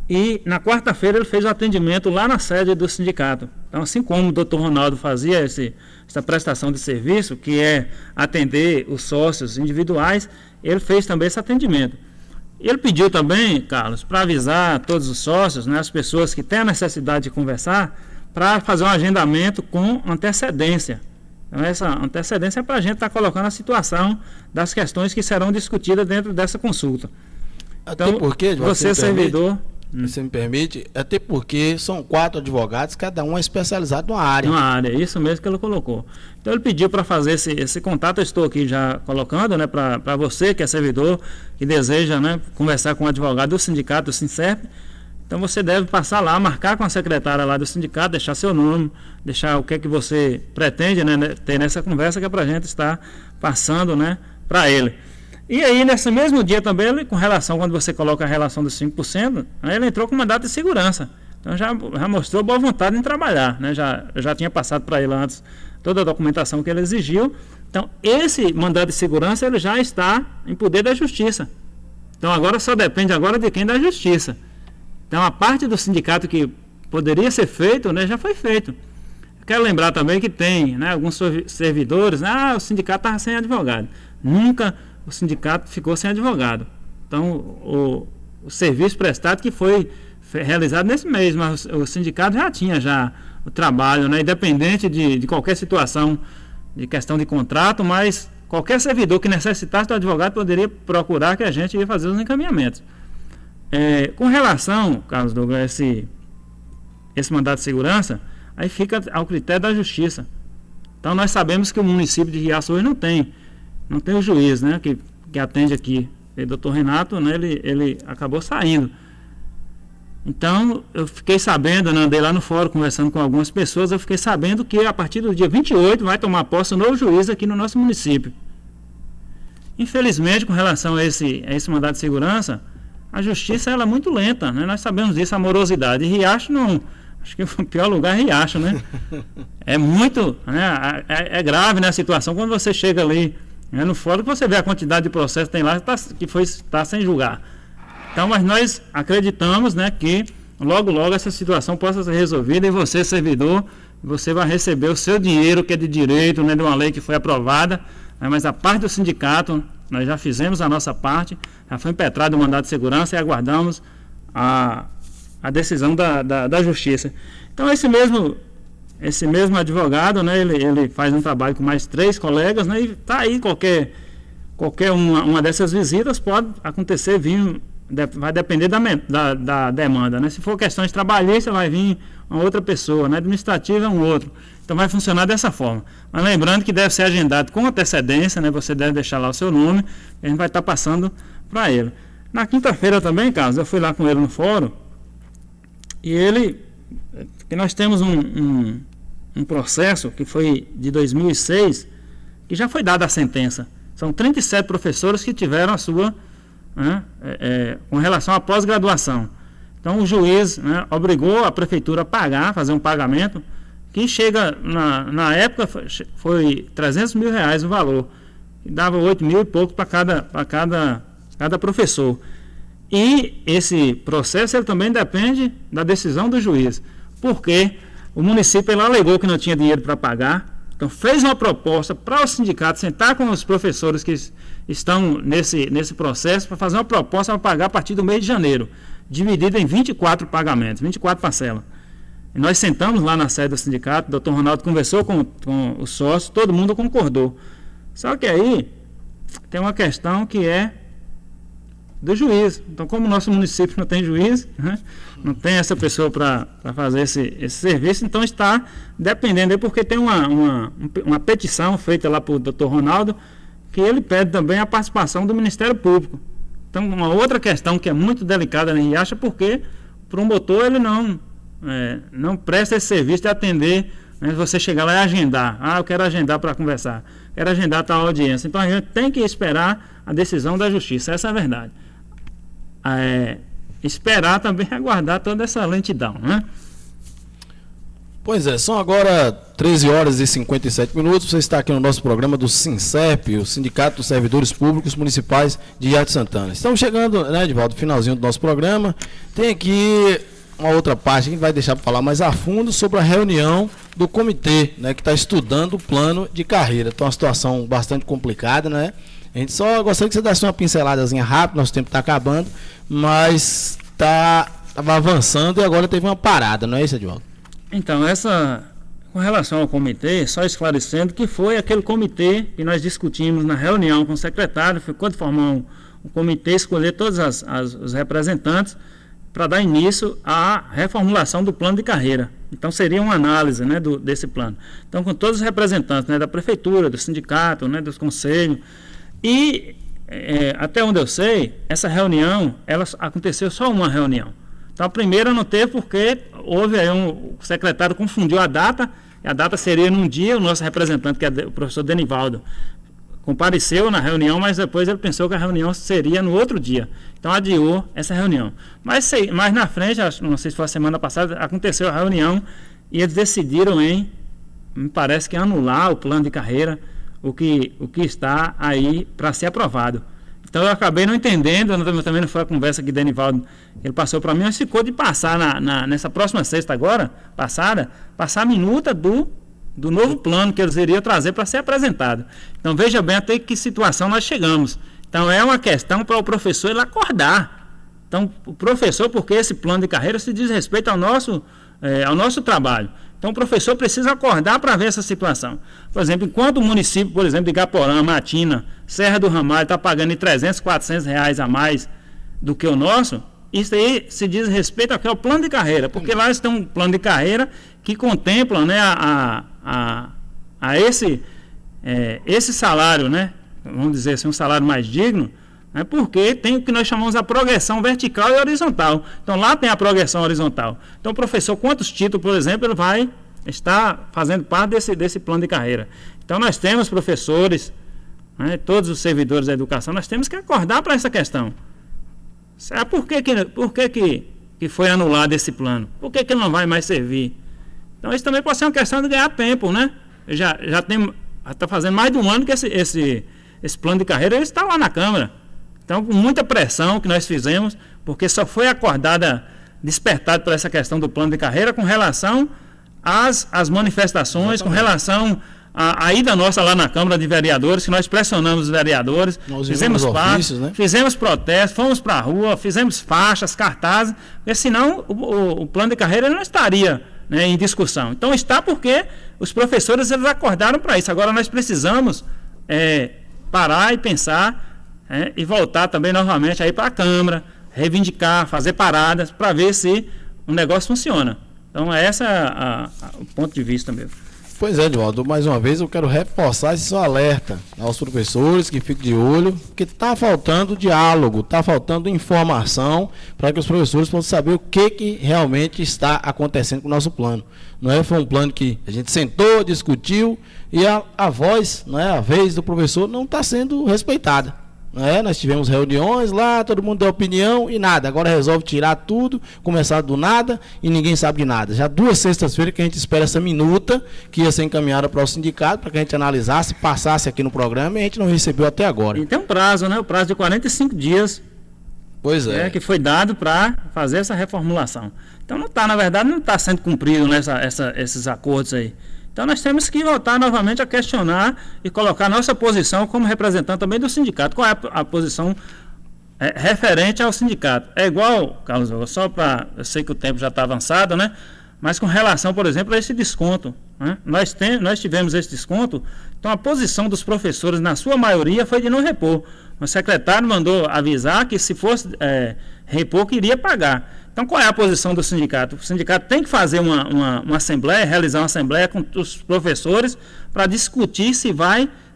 S6: E na quarta-feira ele fez o atendimento lá na sede do sindicato. Então, assim como o Dr. Ronaldo fazia essa prestação de serviço, que é atender os sócios individuais, ele fez também esse atendimento. Ele pediu também, Carlos, para avisar todos os sócios, né, as pessoas que têm a necessidade de conversar, para fazer um agendamento com antecedência. Então, essa antecedência é para a gente estar colocando a situação das questões que serão discutidas dentro dessa consulta.
S5: Até então, porque,
S6: você servidor...
S5: Você me permite? Até porque são 4 advogados, cada um é especializado numa área.
S6: Uma área, isso mesmo que ele colocou. Então ele pediu para fazer esse contato, eu estou aqui já colocando, né, para você que é servidor, que deseja, né, conversar com o advogado do sindicato, do SINSERP. Então você deve passar lá, marcar com a secretária lá do sindicato, deixar seu nome, deixar o que é que você pretende, né, ter nessa conversa, que é para a gente estar passando, né, para ele. E aí, nesse mesmo dia também, ele, com relação, quando você coloca a relação dos 5%, aí ele entrou com mandato de segurança. Então já mostrou boa vontade em trabalhar, né? Já tinha passado para ele antes toda a documentação que ele exigiu. Então, esse mandato de segurança, ele já está em poder da justiça. Então, agora só depende agora de quem? Da justiça. Então, a parte do sindicato que poderia ser feito, né, já foi feito. Quero lembrar também que tem, né, alguns servidores, o sindicato estava sem advogado. Nunca o sindicato ficou sem advogado. Então, o serviço prestado que foi realizado nesse mês, mas o sindicato já tinha o trabalho, né, independente de qualquer situação, de questão de contrato, mas qualquer servidor que necessitasse do advogado poderia procurar, que a gente ia fazer os encaminhamentos. Com relação, Carlos Douglas, esse mandato de segurança, aí fica ao critério da justiça. Então nós sabemos que o município de Riacho hoje não tem o juiz, né, que atende aqui. O doutor Renato, né, ele acabou saindo. Então eu fiquei sabendo, né, andei lá no fórum conversando com algumas pessoas, eu fiquei sabendo que a partir do dia 28 vai tomar posse um novo juiz aqui no nosso município. Infelizmente, com relação a esse mandato de segurança, a justiça ela é muito lenta, né? Nós sabemos disso, a morosidade. E Riacho não... Acho que o pior lugar é Riacho, né? É muito... Né? É grave, né, a situação. Quando você chega ali, né, no fórum, você vê a quantidade de processos que tem lá que está sem julgar. Então, mas nós acreditamos, né, que logo essa situação possa ser resolvida e você, servidor, você vai receber o seu dinheiro, que é de direito, né, de uma lei que foi aprovada, né, mas a parte do sindicato, nós já fizemos a nossa parte, já foi impetrado o mandato de segurança e aguardamos a decisão da justiça. Então, esse mesmo advogado, né, ele faz um trabalho com mais 3 colegas, né, e está aí qualquer uma dessas visitas pode acontecer, vai depender da demanda, né? Se for questões trabalhistas, vai vir uma outra pessoa, né? Administrativa é um outro. Então vai funcionar dessa forma. Mas lembrando que deve ser agendado com antecedência, né? Você deve deixar lá o seu nome, a gente vai estar passando para ele. Na quinta-feira também, Carlos, eu fui lá com ele no fórum e que nós temos um processo que foi de 2006, que já foi dada a sentença. São 37 professores que tiveram a sua... com relação à pós-graduação. Então o juiz, né, obrigou a prefeitura a pagar, fazer um pagamento que chega, na época foi 300 mil reais o valor, que dava 8 mil e pouco para cada professor. E esse processo ele também depende da decisão do juiz, porque o município ele alegou que não tinha dinheiro para pagar. Então fez uma proposta para o sindicato sentar com os professores que estão nesse processo para fazer uma proposta para pagar a partir do mês de janeiro, dividido em 24 pagamentos, 24 parcelas. E nós sentamos lá na sede do sindicato, o doutor Ronaldo conversou com os sócios, todo mundo concordou. Só que aí tem uma questão que é do juiz. Então, como o nosso município não tem juiz, né, não tem essa pessoa para fazer esse serviço, então está dependendo, porque tem uma petição feita lá para o doutor Ronaldo, que ele pede também a participação do Ministério Público. Então, uma outra questão que é muito delicada em Riacho, porque o promotor ele não presta esse serviço de atender, né, você chegar lá e agendar. Eu quero agendar para conversar, quero agendar tal audiência. Então, a gente tem que esperar a decisão da justiça, essa é a verdade. Esperar também aguardar toda essa lentidão, né?
S5: Pois é, são agora 13 horas e 57 minutos. Você está aqui no nosso programa do SINSERP, o Sindicato dos Servidores Públicos Municipais de Riacho de Santana. Estamos chegando, né, Edivaldo, finalzinho do nosso programa. Tem aqui uma outra parte que a gente vai deixar para falar mais a fundo sobre a reunião do comitê, né, que está estudando o plano de carreira. Então, uma situação bastante complicada, né? A gente só gostaria que você desse uma pinceladazinha rápida, nosso tempo está acabando, mas estava avançando e agora teve uma parada, não é isso, Edivaldo?
S6: Então, com relação ao comitê, só esclarecendo que foi aquele comitê que nós discutimos na reunião com o secretário, ficou de formar um comitê, escolher todos os representantes para dar início à reformulação do plano de carreira. Então, seria uma análise, né, desse plano. Então, com todos os representantes, né, da prefeitura, do sindicato, né, dos conselhos. E, até onde eu sei, essa reunião, ela aconteceu só uma reunião. Então, a primeira não teve porque houve aí o secretário confundiu a data seria num dia, o nosso representante, que é o professor Denivaldo, compareceu na reunião, mas depois ele pensou que a reunião seria no outro dia. Então, adiou essa reunião. Mas na frente, não sei se foi a semana passada, aconteceu a reunião e eles decidiram me parece que anular o plano de carreira, o que está aí para ser aprovado. Então eu acabei não entendendo, também não foi a conversa que Denivaldo ele passou para mim, mas ficou de passar nessa próxima sexta agora, passar a minuta do novo plano que eles iriam trazer para ser apresentado. Então veja bem até que situação nós chegamos. Então é uma questão para o professor ele acordar. Então o professor, porque esse plano de carreira se diz respeito ao nosso trabalho. Então o professor precisa acordar para ver essa situação. Por exemplo, enquanto o município, por exemplo, de Igaporã, Matina, Serra do Ramalho está pagando em R$300, R$400 a mais do que o nosso, isso aí se diz respeito ao plano de carreira, porque lá tem um plano de carreira que contempla, né, esse salário, né, vamos dizer assim, um salário mais digno, né, porque tem o que nós chamamos a progressão vertical e horizontal. Então lá tem a progressão horizontal. Então o professor, quantos títulos, por exemplo, ele vai estar fazendo parte desse plano de carreira. Então nós temos professores, né, todos os servidores da educação, nós temos que acordar para essa questão. Por que foi anulado esse plano? Por que ele não vai mais servir? Então isso também pode ser uma questão de ganhar tempo, né? Já está fazendo mais de um ano que esse plano de carreira ele está lá na Câmara. Então, com muita pressão que nós fizemos, porque só foi despertado por essa questão do plano de carreira com relação às manifestações, com relação à ida nossa lá na Câmara de Vereadores, que nós pressionamos os vereadores, fizemos parte, né? Fizemos protestos, fomos para a rua, fizemos faixas, cartazes, porque senão o plano de carreira não estaria, né, em discussão. Então está porque os professores eles acordaram para isso. Agora nós precisamos parar e pensar e voltar também novamente aí para a Câmara, reivindicar, fazer paradas para ver se o negócio funciona. Então esse é o ponto de vista mesmo.
S5: Pois é, Edivaldo, mais uma vez eu quero reforçar esse seu alerta aos professores que fiquem de olho, porque está faltando diálogo, está faltando informação para que os professores possam saber o que realmente está acontecendo com o nosso plano. Foi um plano que a gente sentou, discutiu e a voz, a vez do professor não está sendo respeitada. Nós tivemos reuniões lá, todo mundo deu opinião e nada. Agora resolve tirar tudo, começar do nada e ninguém sabe de nada. Já 2 sextas-feiras que a gente espera essa minuta que ia ser encaminhada para o sindicato, para que a gente analisasse, passasse aqui no programa e a gente não recebeu até agora.
S6: E tem um prazo, né? O prazo de 45 dias.
S5: Pois é.
S6: Que foi dado para fazer essa reformulação. Então na verdade não está sendo cumprido esses acordos aí. Então nós temos que voltar novamente a questionar e colocar nossa posição como representante também do sindicato. Qual é a posição referente ao sindicato? É igual, Carlos, eu sei que o tempo já está avançado, né? Mas com relação, por exemplo, a esse desconto, né? Nós tivemos esse desconto, então a posição dos professores, na sua maioria, foi de não repor. O secretário mandou avisar que se fosse repor, que iria pagar. Então, qual é a posição do sindicato? O sindicato tem que fazer uma assembleia, realizar uma assembleia com os professores para discutir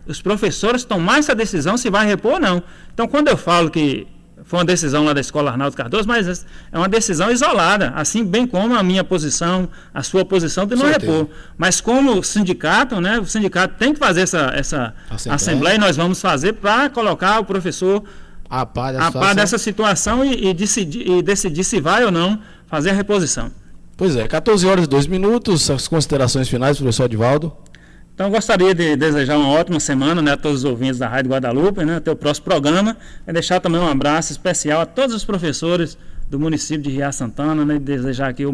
S6: os professores tomar essa decisão se vai repor ou não. Então, quando eu falo que foi uma decisão lá da Escola Arnaldo Cardoso, mas é uma decisão isolada, assim bem como a minha posição, a sua posição de não repor. Mas como sindicato, né, o sindicato tem que fazer essa assembleia e nós vamos fazer para colocar o professor a par dessa situação e decidir se vai ou não fazer a reposição.
S5: Pois é, 14h02, as considerações finais, professor Edivaldo.
S6: Então, eu gostaria de desejar uma ótima semana, né, a todos os ouvintes da Rádio Guadalupe, né, até o próximo programa, e deixar também um abraço especial a todos os professores do município de Riacho Santana, né, e desejar aqui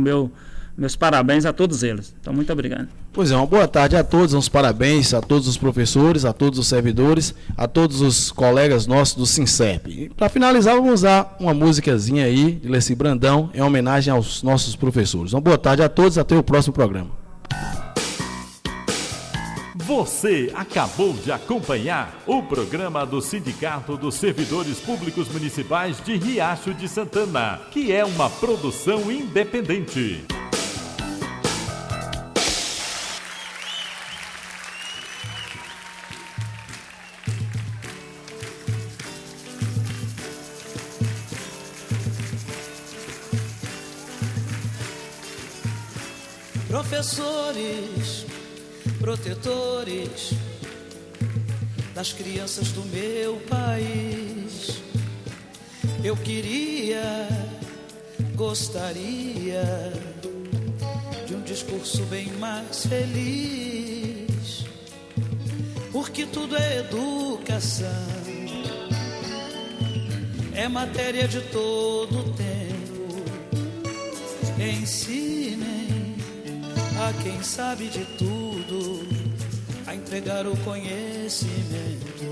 S6: meus parabéns a todos eles. Então, muito obrigado.
S5: Pois é, uma boa tarde a todos, uns parabéns a todos os professores, a todos os servidores, a todos os colegas nossos do SINCERP. E para finalizar, vamos usar uma musicazinha aí de Leci Brandão, em homenagem aos nossos professores. Uma boa tarde a todos, até o próximo programa.
S4: Você acabou de acompanhar o programa do Sindicato dos Servidores Públicos Municipais de Riacho de Santana, que é uma produção independente.
S8: Professores, protetores das crianças do meu país, eu gostaria de um discurso bem mais feliz, porque tudo é educação é matéria de todo tempo. Ensinem a quem sabe de tudo a entregar o conhecimento.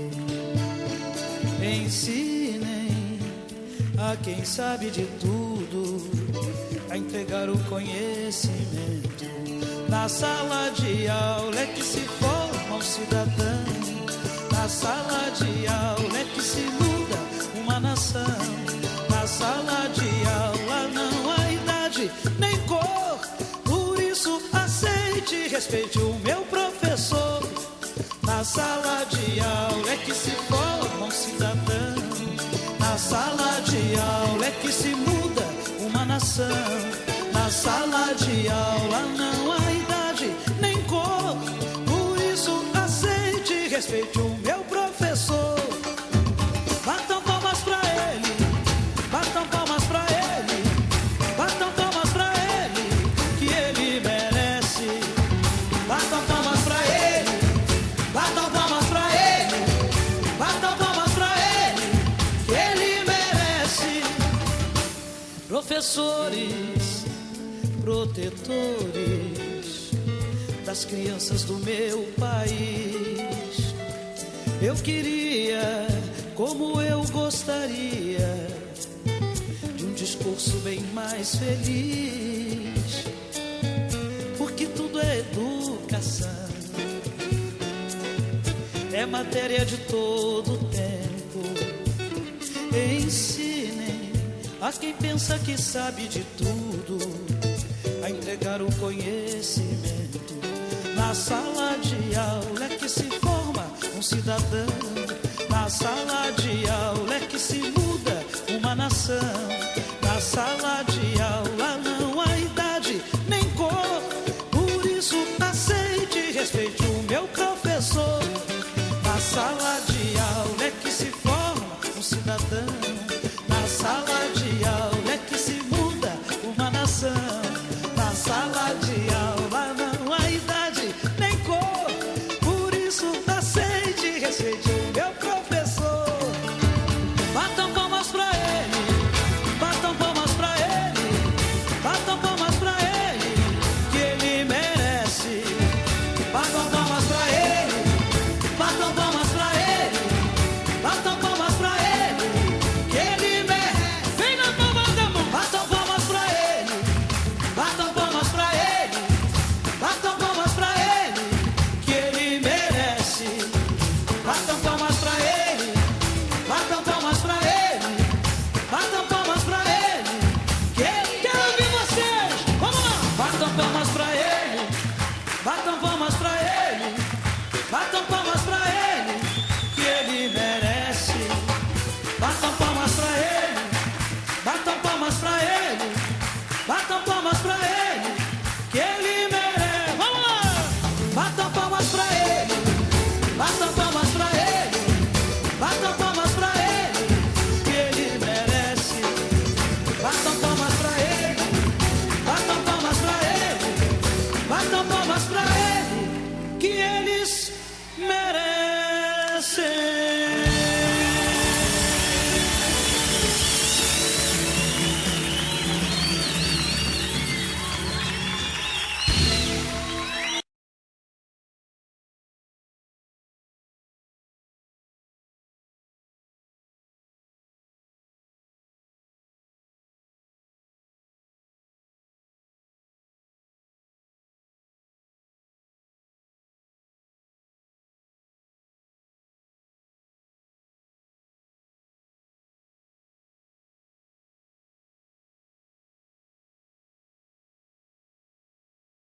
S8: Ensinem a quem sabe de tudo a entregar o conhecimento. Na sala de aula é que se forma um cidadão. Na sala de aula é que se muda uma nação. Na sala de aula não há idade nem cor. Por isso aceite e respeite o meu professor. Na sala de aula é que se forma um cidadão. Na sala de aula é que se muda uma nação. Na sala de aula não há idade nem cor. Por isso aceite e respeite o meu professor. Batam palmas pra ele, batam palmas pra ele, batam palmas pra ele, que ele merece. Batam palmas pra ele, batam palmas pra ele, batam palmas pra ele, que ele merece. Professores, protetores das crianças do meu país, eu queria, como eu gostaria, de um discurso bem mais feliz, porque tudo é educação, é matéria de todo tempo. Ensinem a quem pensa que sabe de tudo a entregar o conhecimento. Na sala de aula é que se forma um cidadão. Na sala de aula é que se muda uma nação. Na sala